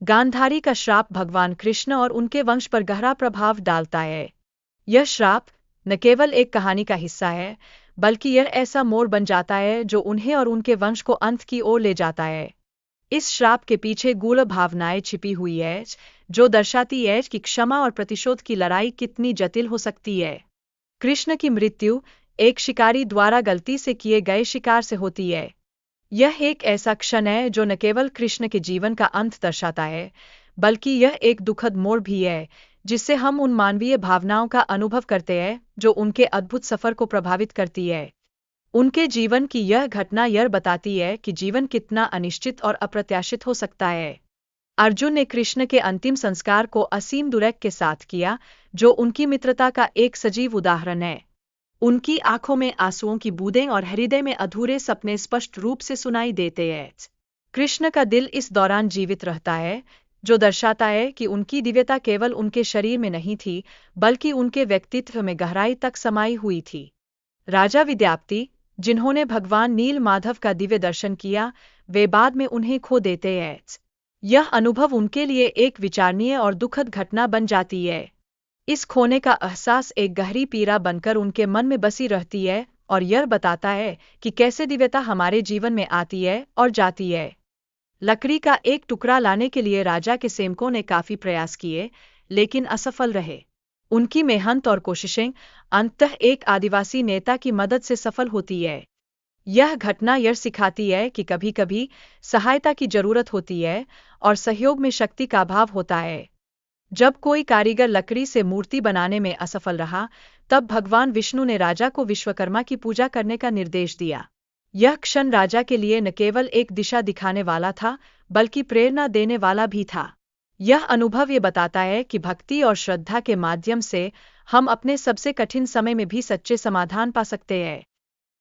गांधारी का श्राप भगवान कृष्ण और उनके वंश पर गहरा प्रभाव डालता है। यह श्राप न केवल एक कहानी का हिस्सा है, बल्कि यह ऐसा मोड़ बन जाता है जो उन्हें और उनके वंश को अंत की ओर ले जाता है। इस श्राप के पीछे गूढ़ भावनाएं छिपी हुई है, जो दर्शाती है कि क्षमा और प्रतिशोध की लड़ाई कितनी जटिल हो सकती है। कृष्ण की मृत्यु एक शिकारी द्वारा गलती से किए गए शिकार से होती है। यह एक ऐसा क्षण है जो न केवल कृष्ण के जीवन का अंत दर्शाता है, बल्कि यह एक दुखद मोड़ भी है, जिससे हम उन मानवीय भावनाओं का अनुभव करते हैं जो उनके अद्भुत सफर को प्रभावित करती है। उनके जीवन की यह घटना यह बताती है कि जीवन कितना अनिश्चित और अप्रत्याशित हो सकता है। अर्जुन ने कृष्ण के अंतिम संस्कार को असीम दुर्ग के साथ किया, जो उनकी मित्रता का एक सजीव उदाहरण है। उनकी आंखों में आंसुओं की बूंदें और हृदय में अधूरे सपने स्पष्ट रूप से सुनाई देते हैं। कृष्ण का दिल इस दौरान जीवित रहता है, जो दर्शाता है कि उनकी दिव्यता केवल उनके शरीर में नहीं थी, बल्कि उनके व्यक्तित्व में गहराई तक समाई हुई थी। राजा विद्यापति, जिन्होंने भगवान नील माधव का दिव्य दर्शन किया, वे बाद में उन्हें खो देते हैं। यह अनुभव उनके लिए एक विचारणीय और दुखद घटना बन जाती है। इस खोने का एहसास एक गहरी पीड़ा बनकर उनके मन में बसी रहती है और यह बताता है कि कैसे दिव्यता हमारे जीवन में आती है और जाती है। लकड़ी का एक टुकड़ा लाने के लिए राजा के सेवकों ने काफी प्रयास किए, लेकिन असफल रहे। उनकी मेहनत और कोशिशें अंततः एक आदिवासी नेता की मदद से सफल होती है। यह घटना यह सिखाती है कि कभी-कभी सहायता की जरूरत होती है और सहयोग में शक्ति का अभाव होता है। जब कोई कारीगर लकड़ी से मूर्ति बनाने में असफल रहा, तब भगवान विष्णु ने राजा को विश्वकर्मा की पूजा करने का निर्देश दिया। यह क्षण राजा के लिए न केवल एक दिशा दिखाने वाला था, बल्कि प्रेरणा देने वाला भी था। यह अनुभव ये बताता है कि भक्ति और श्रद्धा के माध्यम से हम अपने सबसे कठिन समय में भी सच्चे समाधान पा सकते हैं।